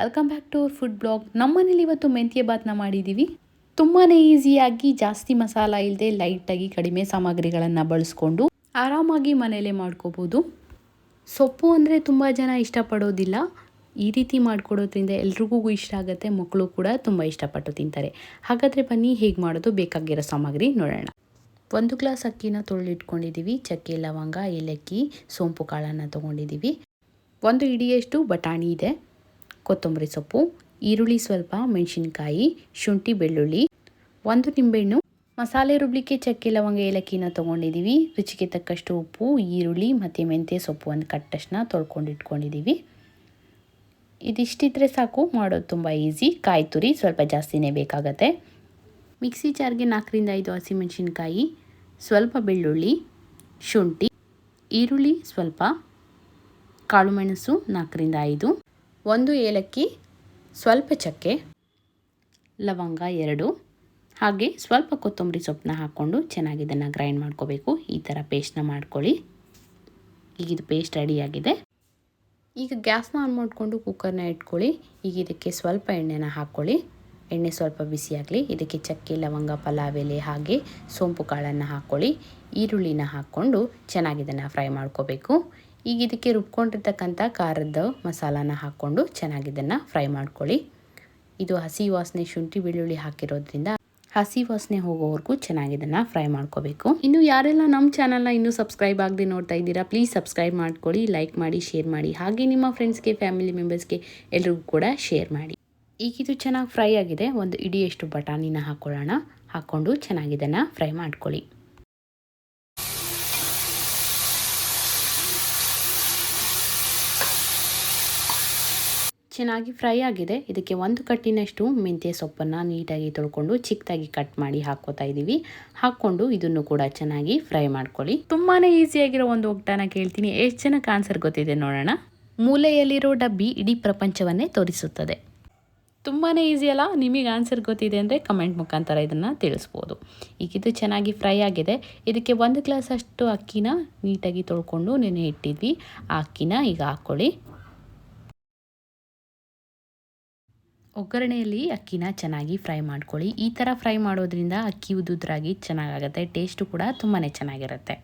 Welcome back to our food blog. ನಮ್ಮನೇಲಿ ಇವತ್ತು ಮೆಂತ್ಯ ಬಾತ್ನ ಮಾಡಿದ್ದೀವಿ. ತುಂಬಾ ಈಸಿಯಾಗಿ, ಜಾಸ್ತಿ ಮಸಾಲ ಇಲ್ಲದೆ, ಲೈಟಾಗಿ ಕಡಿಮೆ ಸಾಮಗ್ರಿಗಳನ್ನು ಬಳಸ್ಕೊಂಡು ಆರಾಮಾಗಿ ಮನೆಯಲ್ಲೇ ಮಾಡ್ಕೋಬೋದು. ಸೊಪ್ಪು ಅಂದರೆ ತುಂಬ ಜನ ಇಷ್ಟಪಡೋದಿಲ್ಲ. ಈ ರೀತಿ ಮಾಡಿಕೊಡೋದ್ರಿಂದ ಎಲ್ರಿಗೂ ಇಷ್ಟ ಆಗುತ್ತೆ, ಮಕ್ಕಳು ಕೂಡ ತುಂಬ ಇಷ್ಟಪಟ್ಟು ತಿಂತಾರೆ. ಹಾಗಾದರೆ ಬನ್ನಿ ಹೇಗೆ ಮಾಡೋದು, ಬೇಕಾಗಿರೋ ಸಾಮಗ್ರಿ ನೋಡೋಣ. 1 ಗ್ಲಾಸ್ ಅಕ್ಕಿನ ತೊಳೆದಿಟ್ಕೊಂಡಿದ್ದೀವಿ. ಚಕ್ಕೆ, ಲವಂಗ, ಏಲಕ್ಕಿ, ಸೋಂಪು ಕಾಳನ್ನು ತೊಗೊಂಡಿದ್ದೀವಿ. 1 ಹಿಡಿಯಷ್ಟು ಬಟಾಣಿ ಇದೆ, ಕೊತ್ತಂಬರಿ ಸೊಪ್ಪು, ಈರುಳ್ಳಿ ಸ್ವಲ್ಪ, ಮೆಣಸಿನ್ಕಾಯಿ, ಶುಂಠಿ, ಬೆಳ್ಳುಳ್ಳಿ, 1 ನಿಂಬೆಹಣ್ಣು. ಮಸಾಲೆ ರುಬ್ಲಿಕ್ಕೆ ಚಕ್ಕೆ, ಲವಂಗ, ಏಲಕ್ಕಿನ ತೊಗೊಂಡಿದ್ದೀವಿ. ರುಚಿಗೆ ತಕ್ಕಷ್ಟು ಉಪ್ಪು, ಈರುಳ್ಳಿ ಮತ್ತು ಮೆಂತ್ಯ ಸೊಪ್ಪು ಒಂದು ಕಟ್ಟಷ್ಟನ್ನ ತೊಳ್ಕೊಂಡು ಇಟ್ಕೊಂಡಿದ್ದೀವಿ. ಇದಿಷ್ಟಿದ್ರೆ ಸಾಕು, ಮಾಡೋದು ತುಂಬ ಈಸಿ. ಕಾಯಿ ತುರಿ ಸ್ವಲ್ಪ ಜಾಸ್ತಿನೇ ಬೇಕಾಗತ್ತೆ. ಮಿಕ್ಸಿ ಜಾರ್ಗೆ 4 ರಿಂದ 5 ಹಸಿಮೆಣಸಿನ್ಕಾಯಿ, ಸ್ವಲ್ಪ ಬೆಳ್ಳುಳ್ಳಿ, ಶುಂಠಿ, ಈರುಳ್ಳಿ ಸ್ವಲ್ಪ, ಕಾಳು ಮೆಣಸು 4 ರಿಂದ 5, 1 ಏಲಕ್ಕಿ, ಸ್ವಲ್ಪ ಚಕ್ಕೆ, ಲವಂಗ 2, ಹಾಗೆ ಸ್ವಲ್ಪ ಕೊತ್ತಂಬರಿ ಸೊಪ್ಪನ್ನ ಹಾಕ್ಕೊಂಡು ಚೆನ್ನಾಗಿ ಇದನ್ನು ಗ್ರೈಂಡ್ ಮಾಡ್ಕೋಬೇಕು. ಈ ಥರ ಪೇಸ್ಟ್ನ ಮಾಡ್ಕೊಳ್ಳಿ. ಈಗ ಇದು ಪೇಸ್ಟ್ ರೆಡಿಯಾಗಿದೆ. ಈಗ ಗ್ಯಾಸ್ನ ಆನ್ ಮಾಡಿಕೊಂಡು ಕುಕ್ಕರ್ನ ಇಟ್ಕೊಳ್ಳಿ. ಈಗ ಇದಕ್ಕೆ ಸ್ವಲ್ಪ ಎಣ್ಣೆನ ಹಾಕ್ಕೊಳ್ಳಿ. ಎಣ್ಣೆ ಸ್ವಲ್ಪ ಬಿಸಿಯಾಗಲಿ. ಇದಕ್ಕೆ ಚಕ್ಕೆ, ಲವಂಗ, ಪಲಾವ್ ಎಲೆ ಹಾಗೆ ಸೋಂಪು ಕಾಳನ್ನು ಹಾಕ್ಕೊಳ್ಳಿ. ಈರುಳ್ಳಿನ ಹಾಕ್ಕೊಂಡು ಚೆನ್ನಾಗಿ ಇದನ್ನು ಫ್ರೈ ಮಾಡ್ಕೋಬೇಕು. ಈಗ ಇದಕ್ಕೆ ರುಬ್ಕೊಂಡಿರ್ತಕ್ಕಂಥ ಖಾರದ ಮಸಾಲಾನ ಹಾಕ್ಕೊಂಡು ಚೆನ್ನಾಗಿ ಇದನ್ನು ಫ್ರೈ ಮಾಡ್ಕೊಳ್ಳಿ. ಇದು ಹಸಿ ವಾಸನೆ, ಶುಂಠಿ ಬೆಳ್ಳುಳ್ಳಿ ಹಾಕಿರೋದ್ರಿಂದ ಹಸಿ ವಾಸನೆ ಹೋಗೋವರೆಗೂ ಚೆನ್ನಾಗಿ ಇದನ್ನು ಫ್ರೈ ಮಾಡ್ಕೋಬೇಕು. ಇನ್ನು ಯಾರೆಲ್ಲ ನಮ್ಮ ಚಾನಲ್ನ ಇನ್ನೂ ಸಬ್ಸ್ಕ್ರೈಬ್ ಆಗದೆ ನೋಡ್ತಾ ಇದ್ದೀರಾ, ಪ್ಲೀಸ್ ಸಬ್ಸ್ಕ್ರೈಬ್ ಮಾಡ್ಕೊಳ್ಳಿ, ಲೈಕ್ ಮಾಡಿ, ಶೇರ್ ಮಾಡಿ, ಹಾಗೆ ನಿಮ್ಮ ಫ್ರೆಂಡ್ಸ್ಗೆ, ಫ್ಯಾಮಿಲಿ ಮೆಂಬರ್ಸ್ಗೆ ಎಲ್ರಿಗೂ ಕೂಡ ಶೇರ್ ಮಾಡಿ. ಈಗ ಇದು ಚೆನ್ನಾಗಿ ಫ್ರೈ ಆಗಿದೆ. 1 ಹಿಡಿಯಷ್ಟು ಬಟಾಣಿನ ಹಾಕ್ಕೊಳ್ಳೋಣ. ಹಾಕ್ಕೊಂಡು ಚೆನ್ನಾಗಿ ಇದನ್ನು ಫ್ರೈ ಮಾಡ್ಕೊಳ್ಳಿ. ಚೆನ್ನಾಗಿ ಫ್ರೈ ಆಗಿದೆ. ಇದಕ್ಕೆ 1 ಕಟ್ಟಿನಷ್ಟು ಮೆಂತ್ಯ ಸೊಪ್ಪನ್ನು ನೀಟಾಗಿ ತೊಳ್ಕೊಂಡು ಚಿಕ್ಕದಾಗಿ ಕಟ್ ಮಾಡಿ ಹಾಕ್ಕೋತಾ ಇದ್ದೀವಿ. ಹಾಕ್ಕೊಂಡು ಇದನ್ನು ಕೂಡ ಚೆನ್ನಾಗಿ ಫ್ರೈ ಮಾಡ್ಕೊಳ್ಳಿ. ತುಂಬಾ ಈಸಿಯಾಗಿರೋ ಒಂದು ಒಗ್ಗಟನ ಕೇಳ್ತೀನಿ, ಎಷ್ಟು ಜನಕ್ಕೆ ಆನ್ಸರ್ ಗೊತ್ತಿದೆ ನೋಡೋಣ. ಮೂಲೆಯಲ್ಲಿರೋ ಡಬ್ಬಿ ಇಡೀ ಪ್ರಪಂಚವನ್ನೇ ತೋರಿಸುತ್ತದೆ. ತುಂಬಾ ಈಸಿ ಅಲ್ಲ? ನಿಮಗೆ ಆನ್ಸರ್ ಗೊತ್ತಿದೆ ಅಂದರೆ ಕಮೆಂಟ್ ಮುಖಾಂತರ ಇದನ್ನು ತಿಳಿಸ್ಬೋದು. ಈಗ ಇದು ಚೆನ್ನಾಗಿ ಫ್ರೈ ಆಗಿದೆ. ಇದಕ್ಕೆ 1 ಗ್ಲಾಸ್ ಅಷ್ಟು ಅಕ್ಕಿನ ನೀಟಾಗಿ ತೊಳ್ಕೊಂಡು ನೆನೆ ಇಟ್ಟಿದ್ವಿ. ಆ ಅಕ್ಕಿನ ಈಗ ಹಾಕ್ಕೊಳ್ಳಿ. ಒಗ್ಗರಣೆಯಲ್ಲಿ ಅಕ್ಕಿನ ಚೆನ್ನಾಗಿ ಫ್ರೈ ಮಾಡ್ಕೊಳ್ಳಿ. ಈ ಥರ ಫ್ರೈ ಮಾಡೋದ್ರಿಂದ ಅಕ್ಕಿ ಉದುದ್ರಾಗಿ ಚೆನ್ನಾಗಾಗುತ್ತೆ. ಟೇಸ್ಟು ಕೂಡ ತುಂಬಾ ಚೆನ್ನಾಗಿರುತ್ತೆ.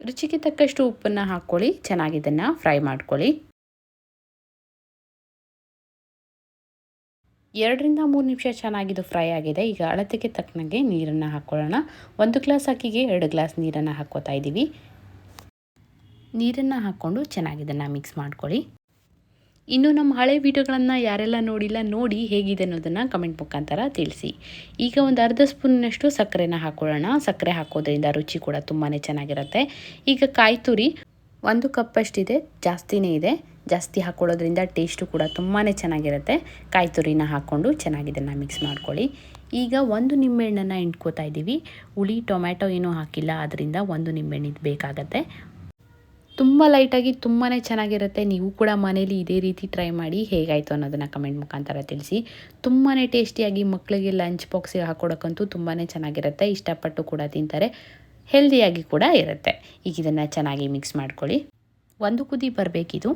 ರುಚಿಗೆ ತಕ್ಕಷ್ಟು ಉಪ್ಪನ್ನು ಹಾಕ್ಕೊಳ್ಳಿ. ಚೆನ್ನಾಗಿ ಇದನ್ನು ಫ್ರೈ ಮಾಡ್ಕೊಳ್ಳಿ. 2 ರಿಂದ 3 ನಿಮಿಷ ಚೆನ್ನಾಗಿದು ಫ್ರೈ ಆಗಿದೆ. ಈಗ ಅಳತೆಗೆ ತಕ್ಕನಾಗೆ ನೀರನ್ನು ಹಾಕ್ಕೊಳ್ಳೋಣ. 1 ಗ್ಲಾಸ್ ಅಕ್ಕಿಗೆ 2 ಗ್ಲಾಸ್ ನೀರನ್ನು ಹಾಕ್ಕೋತಾ ಇದ್ದೀವಿ. ನೀರನ್ನು ಹಾಕ್ಕೊಂಡು ಚೆನ್ನಾಗಿ ಇದನ್ನು ಮಿಕ್ಸ್ ಮಾಡ್ಕೊಳ್ಳಿ. ಇನ್ನು ನಮ್ಮ ಹಳೆ ವಿಡಿಯೋಗಳನ್ನು ಯಾರೆಲ್ಲ ನೋಡಿಲ್ಲ, ನೋಡಿ ಹೇಗಿದೆ ಅನ್ನೋದನ್ನು ಕಮೆಂಟ್ ಮುಖಾಂತರ ತಿಳಿಸಿ. ಈಗ 1 ಅರ್ಧ ಸ್ಪೂನ್ನಷ್ಟು ಸಕ್ಕರೆನ ಹಾಕ್ಕೊಳ್ಳೋಣ. ಸಕ್ಕರೆ ಹಾಕೋದ್ರಿಂದ ರುಚಿ ಕೂಡ ತುಂಬಾ ಚೆನ್ನಾಗಿರುತ್ತೆ. ಈಗ ಕಾಯಿ ತುರಿ 1 ಕಪ್ಪಷ್ಟಿದೆ, ಜಾಸ್ತಿನೇ ಇದೆ. ಜಾಸ್ತಿ ಹಾಕ್ಕೊಳ್ಳೋದ್ರಿಂದ ಟೇಸ್ಟು ಕೂಡ ತುಂಬಾ ಚೆನ್ನಾಗಿರುತ್ತೆ. ಕಾಯಿ ತುರಿನ ಹಾಕ್ಕೊಂಡು ಚೆನ್ನಾಗಿ ಇದನ್ನು ಮಿಕ್ಸ್ ಮಾಡ್ಕೊಳ್ಳಿ. ಈಗ 1 ನಿಂಬೆಹಣ್ಣನ್ನು ಹಿಂಡ್ಕೋತಾ ಇದ್ದೀವಿ. ಹುಳಿ ಟೊಮ್ಯಾಟೊ ಏನೂ ಹಾಕಿಲ್ಲ, ಅದರಿಂದ 1 ನಿಂಬೆಹಣ್ಣು ಬೇಕಾಗತ್ತೆ. ತುಂಬ ಲೈಟಾಗಿ ತುಂಬಾ ಚೆನ್ನಾಗಿರುತ್ತೆ. ನೀವು ಕೂಡ ಮನೇಲಿ ಇದೇ ರೀತಿ ಟ್ರೈ ಮಾಡಿ, ಹೇಗಾಯಿತು ಅನ್ನೋದನ್ನು ಕಮೆಂಟ್ ಮುಖಾಂತರ ತಿಳಿಸಿ. ತುಂಬಾ ಟೇಸ್ಟಿಯಾಗಿ ಮಕ್ಕಳಿಗೆ ಲಂಚ್ ಬಾಕ್ಸಿಗೆ ಹಾಕ್ಕೊಡೋಕ್ಕಂತೂ ತುಂಬಾ ಚೆನ್ನಾಗಿರುತ್ತೆ. ಇಷ್ಟಪಟ್ಟು ಕೂಡ ತಿಂತಾರೆ, ಹೆಲ್ದಿಯಾಗಿ ಕೂಡ ಇರುತ್ತೆ. ಈಗ ಇದನ್ನು ಚೆನ್ನಾಗಿ ಮಿಕ್ಸ್ ಮಾಡ್ಕೊಳ್ಳಿ. 1 ಕುದಿ ಬರಬೇಕಿದು.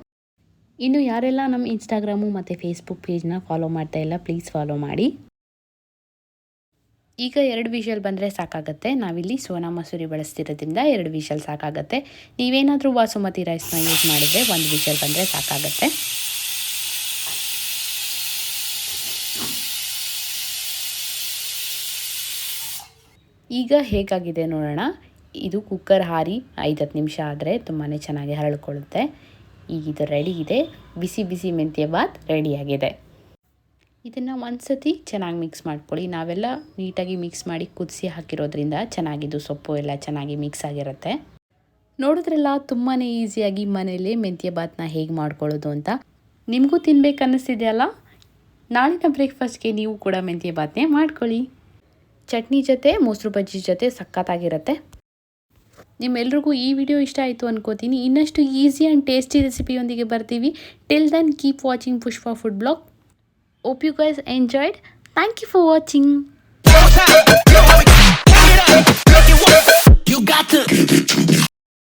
ಇನ್ನು ಯಾರೆಲ್ಲ ನಮ್ಮ ಇನ್ಸ್ಟಾಗ್ರಾಮು ಮತ್ತು ಫೇಸ್ಬುಕ್ ಪೇಜ್ನ ಫಾಲೋ ಮಾಡ್ತಾ ಇಲ್ಲ, ಪ್ಲೀಸ್ ಫಾಲೋ ಮಾಡಿ. ಈಗ 2 ವಿಷಲ್ ಬಂದರೆ ಸಾಕಾಗುತ್ತೆ. ನಾವಿಲ್ಲಿ ಸೋನಾ ಮಸೂರಿ ಬಳಸ್ತಿರೋದ್ರಿಂದ 2 ವಿಷಲ್ ಸಾಕಾಗುತ್ತೆ. ನೀವೇನಾದರೂ ಬಾಸುಮತಿ ರೈಸ್ನ ಯೂಸ್ ಮಾಡಿದರೆ 1 ವಿಷಲ್ ಬಂದರೆ ಸಾಕಾಗುತ್ತೆ. ಈಗ ಹೇಗಾಗಿದೆ ನೋಡೋಣ. ಇದು ಕುಕ್ಕರ್ ಹಾರಿ 5-10 ನಿಮಿಷ ಆದರೆ ತುಂಬಾ ಚೆನ್ನಾಗಿ ಹರಳ್ಕೊಳ್ಳುತ್ತೆ. ಈಗ ಇದು ರೆಡಿ ಇದೆ. ಬಿಸಿ ಬಿಸಿ ಮೆಂತ್ಯ ಬಾತ್ ರೆಡಿಯಾಗಿದೆ. ಇದನ್ನು ಒಂದ್ಸತಿ ಚೆನ್ನಾಗಿ ಮಿಕ್ಸ್ ಮಾಡ್ಕೊಳ್ಳಿ. ನಾವೆಲ್ಲ ನೀಟಾಗಿ ಮಿಕ್ಸ್ ಮಾಡಿ ಕುದಿಸಿ ಹಾಕಿರೋದ್ರಿಂದ ಚೆನ್ನಾಗಿದ್ದು ಸೊಪ್ಪು ಎಲ್ಲ ಚೆನ್ನಾಗಿ ಮಿಕ್ಸ್ ಆಗಿರುತ್ತೆ. ನೋಡಿದ್ರಲ್ಲ, ತುಂಬಾ ಈಸಿಯಾಗಿ ಮನೇಲಿ ಮೆಂತ್ಯ ಬಾತ್ನ ಹೇಗೆ ಮಾಡ್ಕೊಳ್ಳೋದು ಅಂತ. ನಿಮಗೂ ತಿನ್ಬೇಕು ಅನ್ನಿಸ್ತಿದೆಯಲ್ಲ? ನಾಳಿನ ಬ್ರೇಕ್ಫಾಸ್ಟ್ಗೆ ನೀವು ಕೂಡ ಮೆಂತ್ಯ ಬಾತ್ನೇ ಮಾಡ್ಕೊಳ್ಳಿ. ಚಟ್ನಿ ಜೊತೆ, ಮೊಸರು ಬಜ್ಜಿ ಜೊತೆ ಸಖತ್ತಾಗಿರುತ್ತೆ. ನಿಮ್ಮೆಲ್ರಿಗೂ ಈ ವಿಡಿಯೋ ಇಷ್ಟ ಆಯಿತು ಅನ್ಕೋತೀನಿ. ಇನ್ನಷ್ಟು ಈಸಿ ಆ್ಯಂಡ್ ಟೇಸ್ಟಿ ರೆಸಿಪಿಯೊಂದಿಗೆ ಬರ್ತೀವಿ. Till then keep watching Pushpa food blog. Hope you guys enjoyed. Thank you for watching.